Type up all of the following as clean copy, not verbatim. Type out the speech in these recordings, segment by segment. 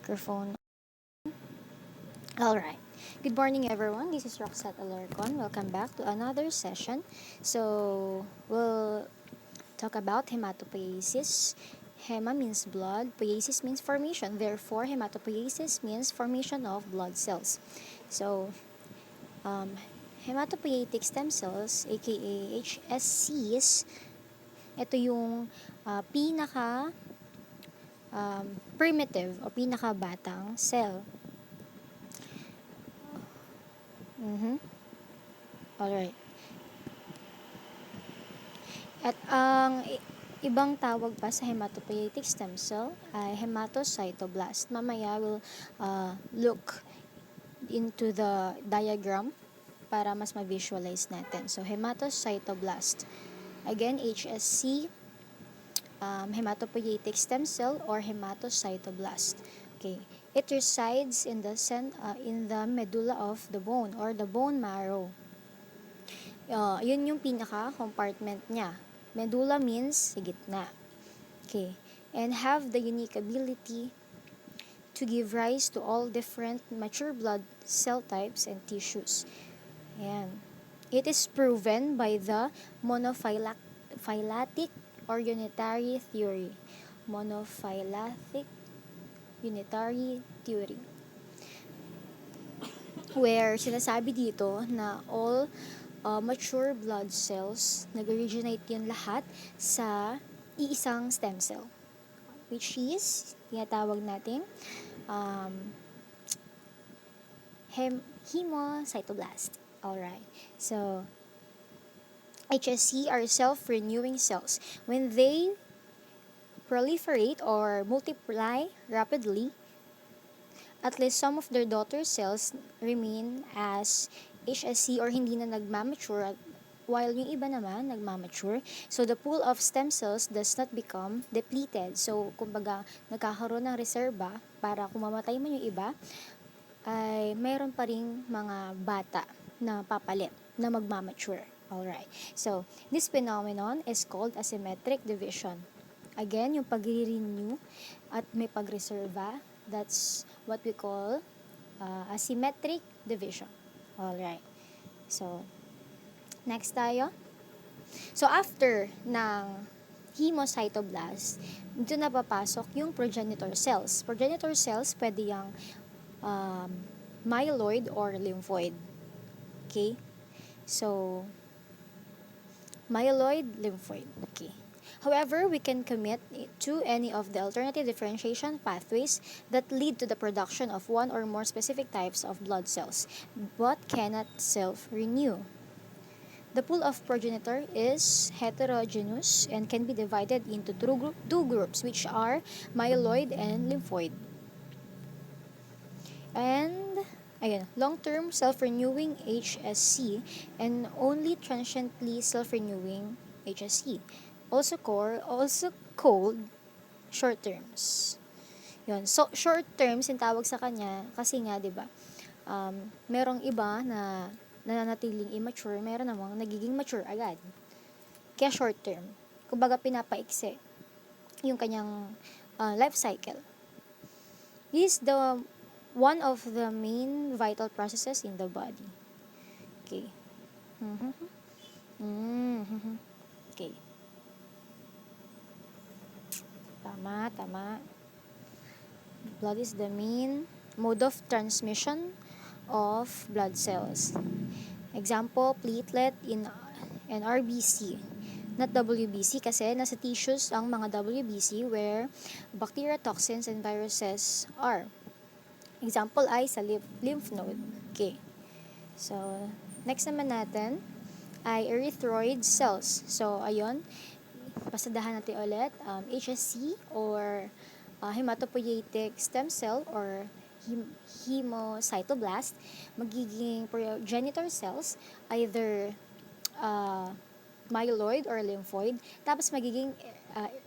microphone. Alright. Good morning, everyone. This is Roxette Alarcon. Welcome back to another session. So, we'll talk about hematopoiesis. Hema means blood, poiesis means formation. Therefore, hematopoiesis means formation of blood cells. So, um, hematopoietic stem cells, aka HSCs, ito yung pinaka primitive o pinakabatang cell. Alright. At ang ibang tawag pa sa hematopoietic stem cell ay hematocytoblast. Mamaya we'll look into the diagram para mas ma-visualize natin. So, hematocytoblast. Again, HSC, hematopoietic stem cell or hematocytoblast. Okay. It resides in the medulla of the bone or the bone marrow. Yun yung pinaka-compartment niya. Medulla means sa gitna. Okay. And have the unique ability to give rise to all different mature blood cell types and tissues. Ayan. It is proven by the monophyletic or unitary theory. Monophyletic unitary theory. Where sinasabi dito na all mature blood cells, nag-originate yun lahat sa iisang stem cell. Which is, tinatawag natin, hemocytoblast. Alright. So, HSC are self-renewing cells. When they proliferate or multiply rapidly, at least some of their daughter cells remain as HSC or hindi na nagmamature while yung iba naman nagmamature. So, the pool of stem cells does not become depleted. So, kumbaga, nagkakaroon ng reserba para kung mamatay man yung iba, ay mayroon pa ring mga bata na papalit na magmamature. Alright. So, this phenomenon is called asymmetric division. Again, yung pag-renew at may pagreserba, that's what we call asymmetric division. Alright. So, next tayo. So, after ng hemocytoblast, dito na papasok yung progenitor cells. Progenitor cells, pwede yung myeloid or lymphoid. Okay? So, myeloid, lymphoid. Okay. However, we can commit to any of the alternative differentiation pathways that lead to the production of one or more specific types of blood cells, but cannot self-renew. The pool of progenitor is heterogeneous and can be divided into two groups, which are myeloid and lymphoid. And long-term self-renewing HSC and only transiently self-renewing HSC. Also called short terms. Yun. So, short terms yung tawag sa kanya kasi nga, 'di ba? Merong iba na nananatiling immature, meron namang nagiging mature agad. Kaya short term. Kumbaga pinapaiksi yung kanyang life cycle. This is the one of the main vital processes in the body. Okay. Okay. Tama. Blood is the main mode of transmission of blood cells. Example, platelet in an RBC. Not WBC kasi nasa tissues ang mga WBC where bacteria, toxins, and viruses are. Example ay sa lymph node. Okay. So, next naman natin ay erythroid cells. So, ayun, pasadahan natin ulit, HSC or hematopoietic stem cell or hemocytoblast, magiging progenitor cells, either myeloid or lymphoid, tapos magiging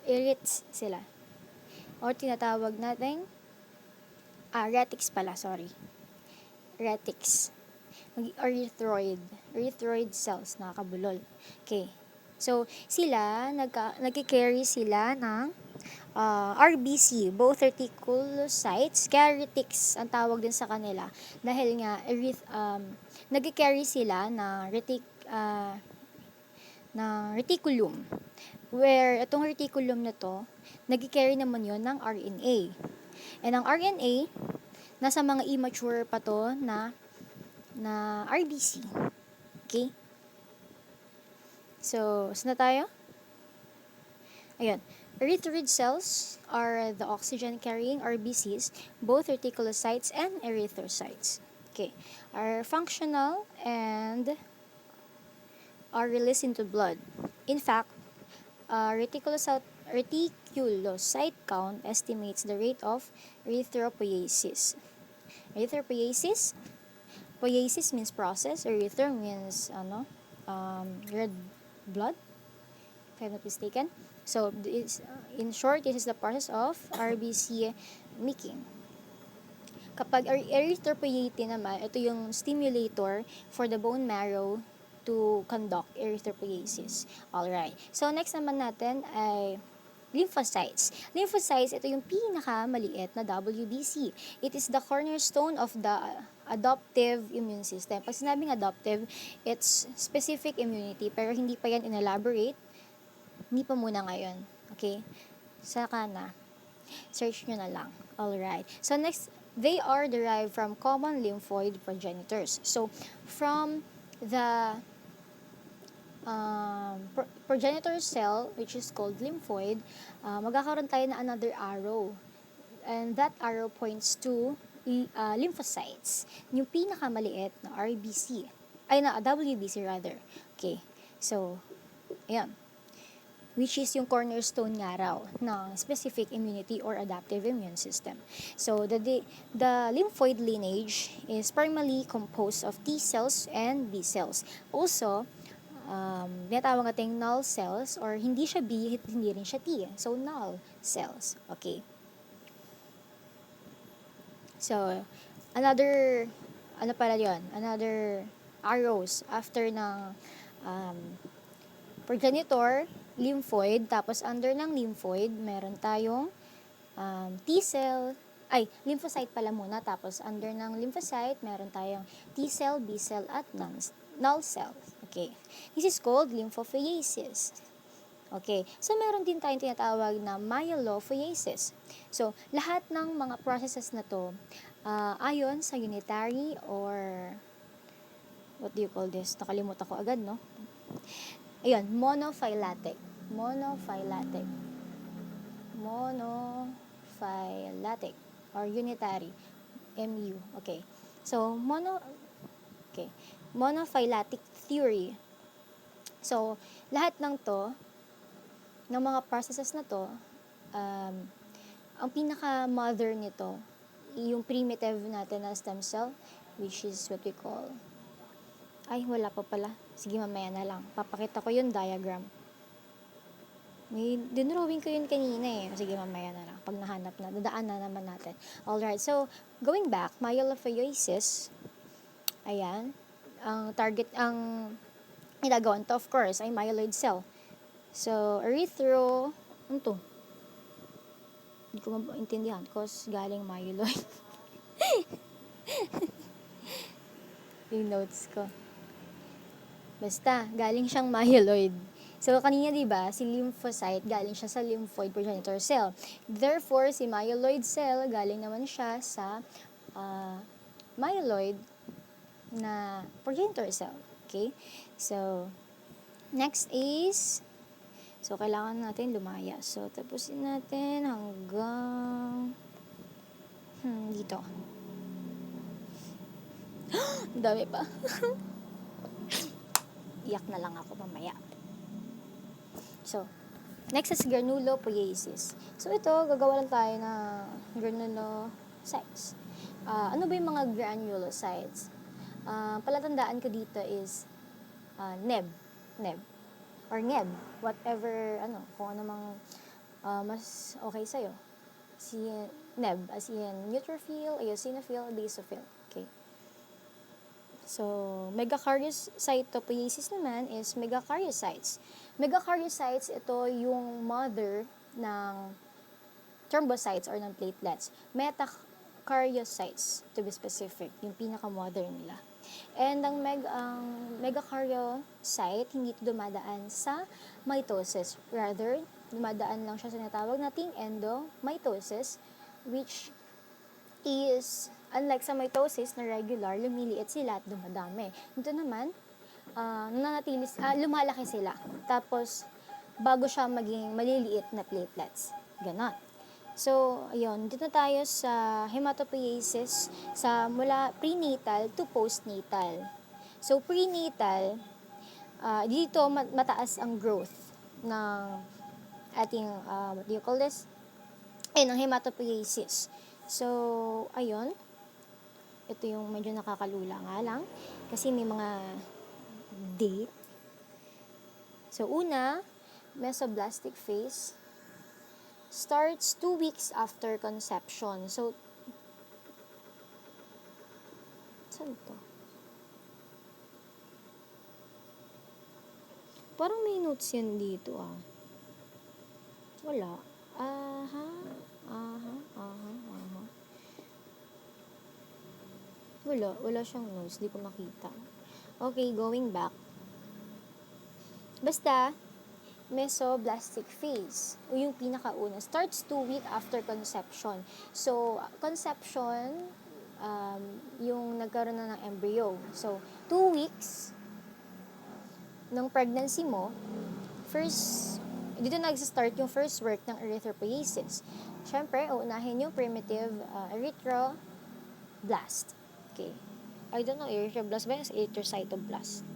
eryths sila. Or tinatawag natin, retics. Erythroid cells, nakakabulol. Okay. So, sila, nagki-carry sila ng RBC, both reticulocytes. Kaya retics ang tawag din sa kanila dahil nga nag-carry sila ng reticulum. Where itong reticulum na to, nag-carry naman yon ng RNA. And ang RNA, nasa mga immature pa to na RBC. Okay? So, saan na tayo? Ayun. Erythroid cells are the oxygen-carrying RBCs, both reticulocytes and erythrocytes. Okay. Are functional and are released into blood. In fact, reticulocyte count estimates the rate of erythropoiesis. Erythropoiesis? Poiesis means process. Erythro means red blood, if I'm not mistaken. So, in short, this is the process of RBC making. Kapag erythropoietin naman, ito yung stimulator for the bone marrow to conduct erythropoiesis. Alright. So, next naman natin ay lymphocytes. Lymphocytes, ito yung pinakamaliit na WBC. It is the cornerstone of the adoptive immune system. Pag sinabing adoptive, it's specific immunity, pero hindi pa yan in-elaborate. Hindi pa muna ngayon. Okay? Saka na. Search nyo na lang. Alright. So, next, they are derived from common lymphoid progenitors. So, from the progenitor cell, which is called lymphoid, magkakaroon tayo na another arrow. And that arrow points to lymphocytes. Yung pinakamaliit na RBC. Ay, na WBC rather. Okay. So, ayan. Which is yung cornerstone nga raw ng specific immunity or adaptive immune system. So, the lymphoid lineage is primarily composed of T cells and B cells. Also, tinatawag nating null cells, or hindi siya B, hindi rin siya T. So, null cells. Okay. So, another arrows after ng progenitor, lymphoid, tapos under ng lymphoid, meron tayong T-cell, lymphocyte pala muna, tapos under ng lymphocyte, meron tayong T-cell, B-cell, at null cells. Okay. This is called lymphophiasis. Okay. So, meron din tayong tinatawag na myelophiasis. So, lahat ng mga processes na to, ayon sa unitary or, what do you call this? Nakalimutan ko agad, no? Ayun, monophyletic or unitary, MU. Okay. So, monophyletic theory. So, lahat ng mga processes na to, ang pinaka-mother nito, yung primitive natin na stem cell, which is what we call, wala pa pala. Sige, mamaya na lang. Papakita ko yung diagram. May dinrawing ko yun kanina eh. Sige, mamaya na lang. Pag nahanap na, dadaan na naman natin. Alright, so, going back, myelophiasis, ayan, ang ginagawa nito, of course, ay myeloid cell. So, ano to? Hindi ko maintindihan, cause galing myeloid. Yung notes ko. Basta, galing siyang myeloid. So, kanina, diba, si lymphocyte, galing siya sa lymphoid progenitor cell. Therefore, si myeloid cell, galing naman siya sa myeloid na progenitor cell. Okay? So, next is, kailangan natin lumaya. So, tapusin natin hanggang dito. Dami pa. Iyak na lang ako mamaya. So, next is granulopoiesis. So, ito, gagawa lang tayo ng granulocytes. Ano ba yung mga granulocytes? Palatandaan ko dito is NEB. Or NEB. Whatever, kung ano mang mas okay sa'yo. Si NEB, as in neutrophil, eosinophil, basophil. Okay. So, megakaryocytopoiesis naman is megakaryocytes. Megakaryocytes, ito yung mother ng thrombocytes or ng platelets, metakaryocytes to be specific, yung pinaka-modern nila. And ang megakaryocyte, hindi ito dumadaan sa mitosis. Rather, dumadaan lang siya sa natawag nating endomitosis, which is, unlike sa mitosis na regular, lumiliit sila at dumadami. Ito naman, lumalaki sila. Tapos, bago siya maging maliliit na platelets. Ganon. So, ayun, dito tayo sa hematopoiesis sa mula prenatal to postnatal. So, prenatal, dito mataas ang growth ng ating, what do you call this? Ng hematopoiesis. So, ayun, ito yung medyo nakakalula nga lang kasi may mga date. So, una, mesoblastic phase starts 2 weeks after conception. So, saan to? Parang may notes yan dito Wala. Wala siyang notes. Di ko makita. Okay, going back. Basta, mesoblastic phase, o yung pinakauna, starts 2 weeks after conception. So, conception, yung nagkaroon na ng embryo. So, 2 weeks ng pregnancy mo, dito nag-start yung first work ng erythropoiesis. Siyempre, uunahin yung primitive erythroblast. Okay. I don't know, erythroblast ba yung erythrocytoblast?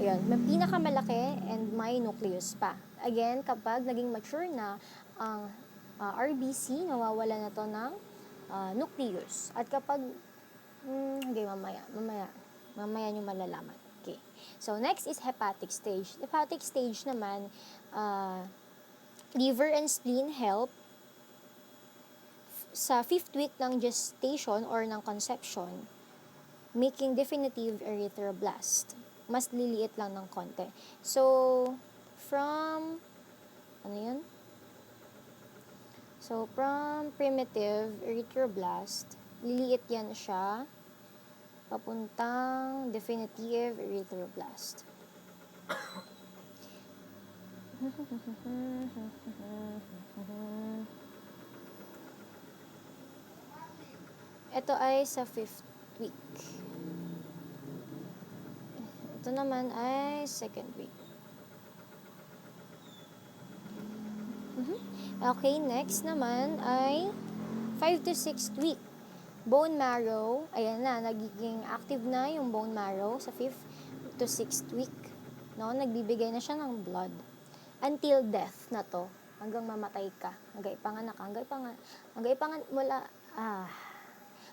Ayun, may pinakamalaki and may nucleus pa. Again, kapag naging mature na ang RBC, nawawala na to ng nucleus. At kapag, mamaya nyo malalaman. Okay. So, next is hepatic stage. Hepatic stage naman, liver and spleen help sa 5th week ng gestation or ng conception, making definitive erythroblast. Mas liliit lang ng konti. So, from primitive erythroblast, liliit yan siya, papuntang definitive erythroblast. Ito ay sa 5th week. Ito naman ay 2nd week. Okay, next naman ay 5 to 6th week. Bone marrow, ayan na, nagiging active na yung bone marrow sa 5th to 6th week. No, nagbibigay na siya ng blood. Until death na to, hanggang mamatay ka, hanggang ipanganak ka,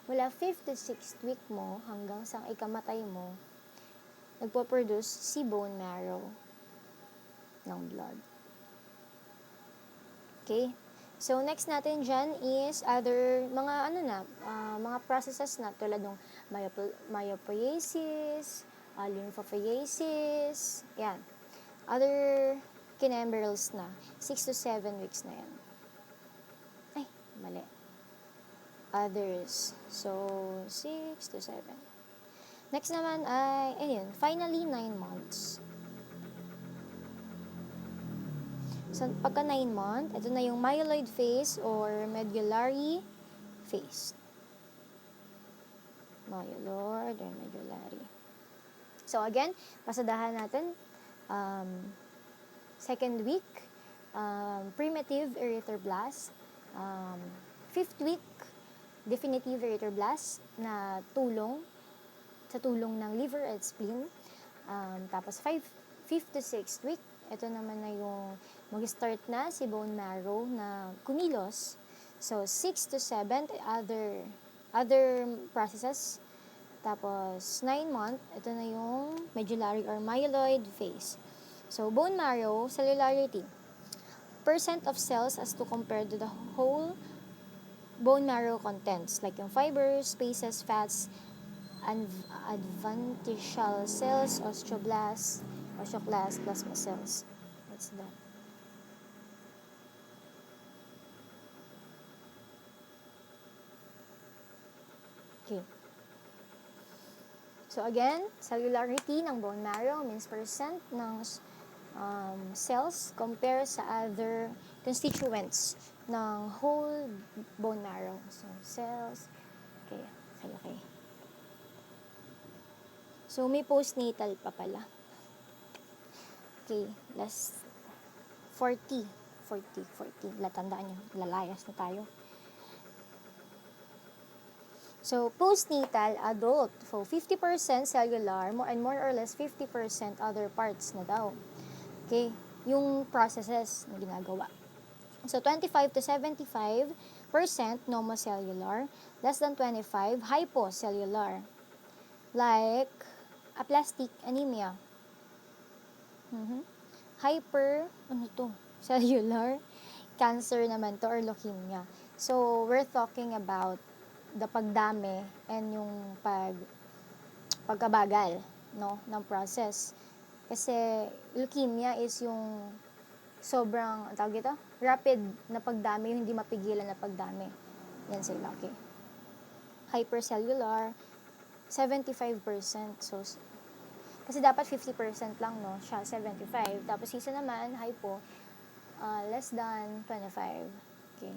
mula 5th to 6th week mo hanggang sa ikamatay mo, nagpo-produce si bone marrow ng blood. Okay? So, next natin dyan is other, mga processes na tulad ng myopoiesis, lymphopoiesis, yan. Other kinembryals na. 6 to 7 weeks na yan. Ay, mali. Others. So, 6 to 7. Next naman ay, finally, 9 months. So, pagka 9 month, ito na yung myeloid phase or medullary phase. Myeloid or medullary. So, again, pasadahan natin, 2nd week, primitive erythroblast, 5th week, definitive erythroblast na sa tulong ng liver at spleen. Tapos 5th to 6th week, ito naman na yung mag-start na si bone marrow na kumilos. So, 6 to 7, other processes. Tapos, 9 month, ito na yung medullary or myeloid phase. So, bone marrow, cellularity. Percent of cells as to compare to the whole bone marrow contents, like yung fibers, spaces, fats, and adventitial cells, osteoclast, plasma cells. What's that? Okay. So again, cellularity ng bone marrow means percent ng cells compare sa other constituents ng whole bone marrow. So, cells. Okay. Okay. So, may postnatal pa pala. Okay. Last 40. Tandaan nyo. Lalayas na tayo. So, postnatal, adult. So, 50% cellular, more or less 50% other parts na daw. Okay? Yung processes na ginagawa. So, 25 to 75% nomocellular, less than 25, hypocellular. Like, aplastic anemia. Cellular cancer naman to or leukemia. So, we're talking about the pagdami and yung pagkabagal, no, ng process. Kasi leukemia is yung sobrang, tawag ito, rapid na pagdami, yung hindi mapigilan na pagdami. Yan sila, okay. Hypercellular, 75%. So, kasi dapat 50% lang, no, siya 75. Tapos isa naman, hypo, less than 25. Okay.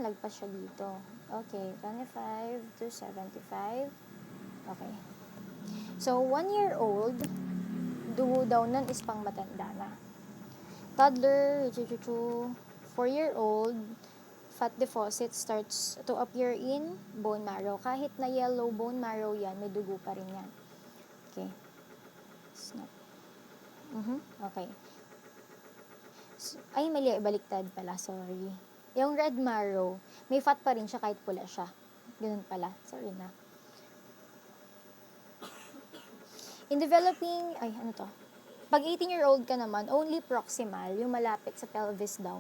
Lagpas siya dito. Okay, 25 to 75. Okay. So, 1-year-old, dugo daw nun is pang matanda na. Toddler, 4-year-old, fat deposit starts to appear in bone marrow. Kahit na yellow bone marrow yan, may dugo pa rin yan. Okay. Snap. Okay. So, ay, mali. Baliktad pala. Sorry. Yung red marrow, may fat pa rin siya kahit pula siya. Ganun pala. Sorry na. In developing, pag 18-year-old ka naman, only proximal, yung malapit sa pelvis daw,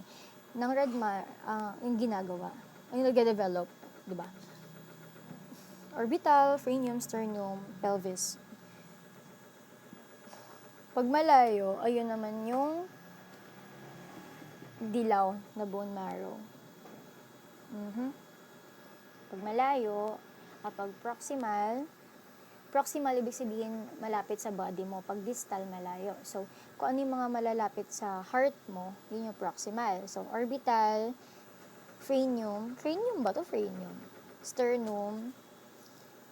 ng yung ginagawa, yung nag-develop, di ba? Orbital, frenum, sternum, pelvis. Pag malayo, ayun naman yung dilaw na bone marrow. Pag malayo, kapag proximal ibig sabihin malapit sa body mo. Pag distal, malayo. So, kung ano yung mga malalapit sa heart mo, yun yung proximal. So, orbital, frenum ba to? Frenum. Sternum,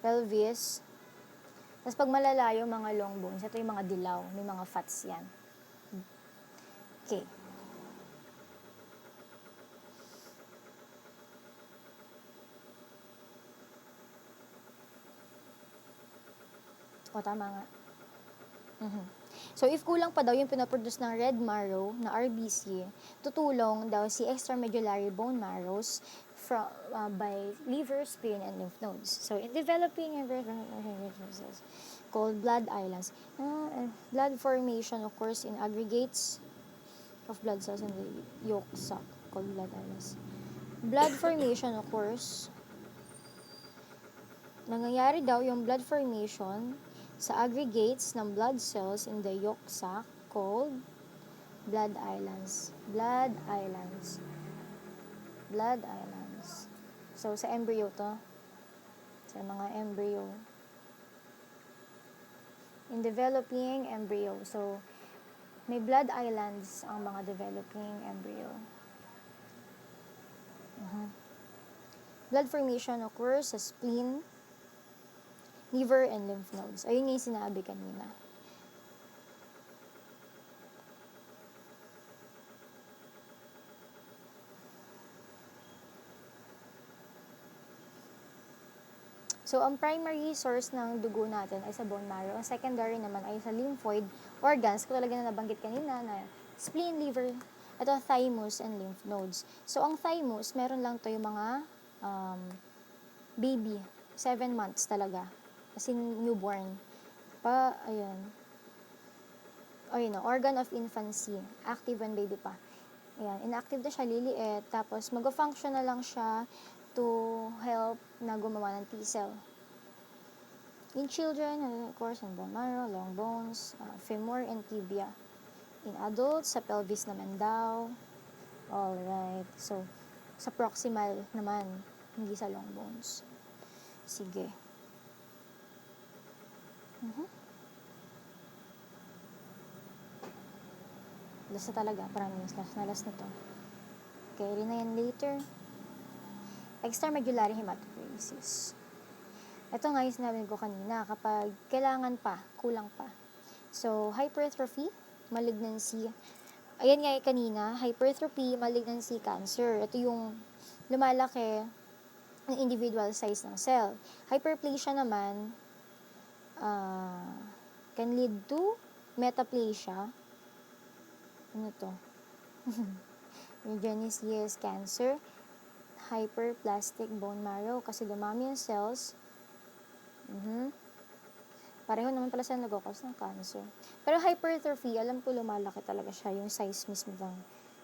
pelvis. Tapos pag malalayo, mga long bones, ito yung mga dilaw. May mga fats yan. Okay. O, tama nga. So, if kulang pa daw yung pinaproduce ng red marrow na RBC, tutulong daw si extramedullary bone marrows by liver, spleen, and lymph nodes. So, in developing called blood islands. Blood formation occurs in aggregates of blood cells in the yolk sac called blood islands. Blood formation occurs, nangyayari daw yung blood formation sa aggregates ng blood cells in the yolk sac called blood islands. Blood islands. So, sa embryo to. Sa mga embryo. In developing embryo. So, may blood islands ang mga developing embryo. Blood formation occurs sa spleen, liver, and lymph nodes. Ayun yung sinabi kanina. So, ang primary source ng dugo natin ay sa bone marrow. Ang secondary naman ay sa lymphoid organs, kung talaga na nabanggit kanina na spleen, liver, ito thymus, and lymph nodes. So, ang thymus, meron lang to yung mga baby, 7 months talaga. As in, newborn. Organ of infancy. Active when baby pa. Ayan, inactive na siya, liliit. Tapos, mag-function na lang siya to help na gumawa ng T-cell. In children, of course, in bone marrow, long bones, femur, and tibia. In adults, sa pelvis naman daw. Alright. So, sa proximal naman. hindi sa long bones. Sige. Last na talaga, promise. Last na to. Okay, rin na yan later. Extramedullary hematopoiesis. Ito nga yung sinabi ko kanina, kapag kailangan pa, kulang pa. So, hypertrophy, malignancy. Ayan nga yung kanina, hypertrophy, malignancy, cancer. Ito yung lumalaki ng individual size ng cell. Hyperplasia naman can lead to metaplasia. Ano to? Genesis, cancer, hyperplastic bone marrow kasi dumami yung cells. Pareho naman pala sila nag-cause ng cancer. Pero hypertrophy, alam ko lumalaki talaga siya, yung size mismo ng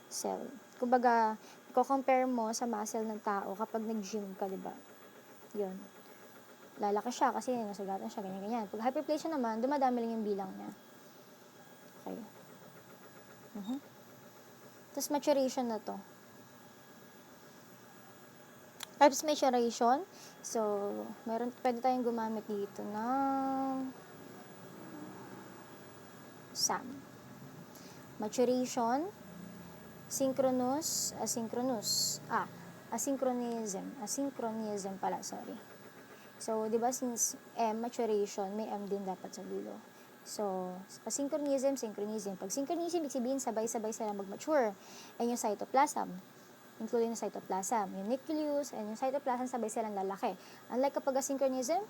cell. Kumbaga, compare mo sa muscle ng tao kapag nag-gym ka, di ba? Yun. Lalaki siya kasi nasugatan siya, ganyan-ganyan. Pag hyperplasia naman, dumadami lang yung bilang niya. Okay. Tapos maturation na to. Tapos maturation, so, pwede tayong gumamit dito ng SAM. Maturation, synchronous, asynchronous. Asynchronism pala, sorry. So, di ba since M, maturation, may M din dapat sa dulo. So, asynchronism, synchronism. Pag synchronism, ibig sabihin, sabay-sabay sila mag-mature. And yung cytoplasm, including yung cytoplasm, yung nucleus, and yung cytoplasm, sabay silang lalaki. Unlike kapag asynchronism,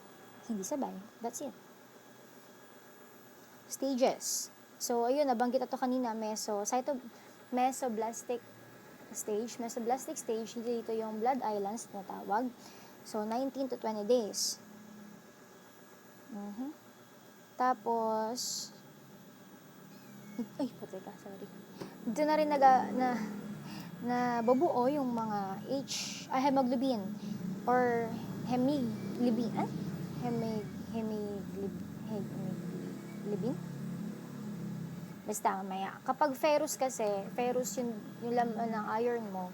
hindi sabay. That's it. Stages. So, ayun, nabanggit ito kanina, mesoblastic stage. Mesoblastic stage, dito yung blood islands na tawag. So, 19 to 20 days. Tapos, patay ka, sorry. Dito na rin na babuo yung mga hemoglobin or hemiglobin. Hemiglobin? Basta mamaya. Kapag ferrous kasi, ferrous yung laman ng iron mo,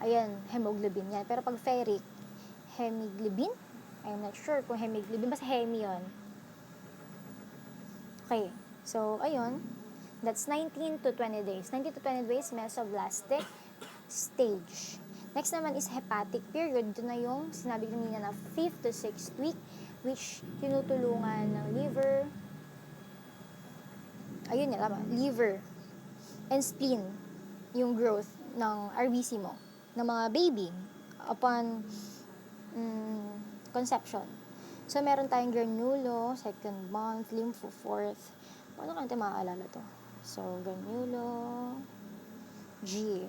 ayan, hemoglobin yan. Pero pag ferric, hemiglobin? I'm not sure kung hemiglobin. Basta hemi yun. Okay. So, ayun. That's 19 to 20 days. 19 to 20 days, mesoblastic stage. Next naman is hepatic period. Ito na yung sinabi kanina na 5th to 6th week, which tinutulungan ng liver, liver and spleen yung growth ng RBC mo, ng mga baby upon conception. So, meron tayong granulo, 2nd month, lympho, 4th. Paano ka natin maaalala to? So, granulo, G.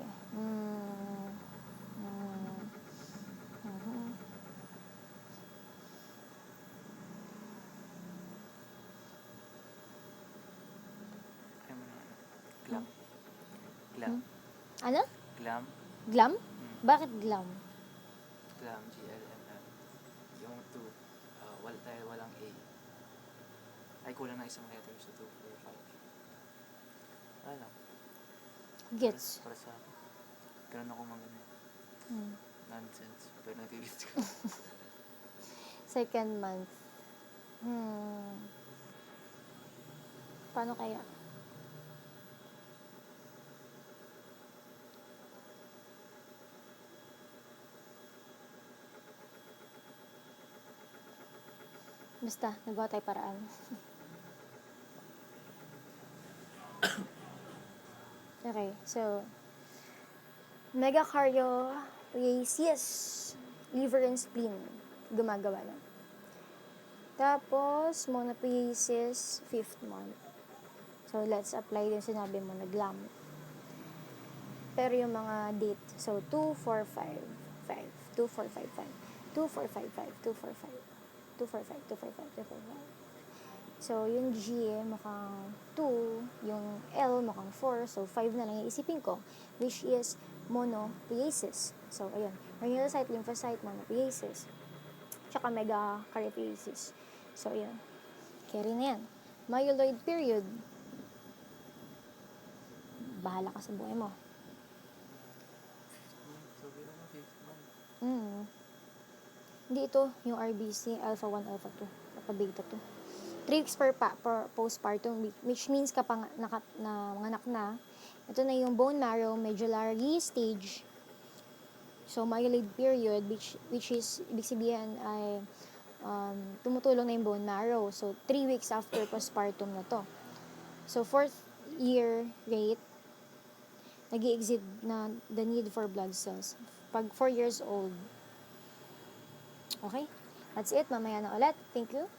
Glam. Ano? Glam. Glam? Bakit glam? Glam, GLMM. Yung 2, walang A. Ay, kulang na isang letter sa 2, 4, 5. Wala. Gets. Para sa akin. Ganun ako magano. Nonsense. Pero nag-gets ko. 2nd month. Paano kaya? Basta, nagawa tayo paraan. Okay, so, megakaryopoiesis, liver and spleen, gumagawa lang. Tapos, monopoiesis, 5th month. So, let's apply yung sinabi mo na glam. Pero yung mga date, so, 2, 4, 5, 5, 2, 4, 5, 5, 2, 4, 5, 5, 2, 4, 5, 2, 4, 5, 2, 4, 5, 2, 4, 5. So, yung G, mukhang 2, yung L, mukhang 4, so 5 na lang yung isipin ko, which is monopoiesis. So, ayun, granulocyte, lymphocyte, monopoiesis, tsaka megakaryopoiesis. So, ayun, carry na yan. Myeloid period, bahala ka sa buhay mo. So, bilang 5th month. Hindi ito yung RBC, alpha 1, alpha 2, alpha beta 2. 3 weeks per postpartum, which means kapag manganak na, ito na yung bone marrow medullary stage. So, myelid period, which is, ibig sabihin ay tumutulong na yung bone marrow. So, 3 weeks after postpartum na to. So, 4th year rate, nag-i-exceed na the need for blood cells. Pag 4 years old. Okay? That's it. Mamaya na ulit. Thank you.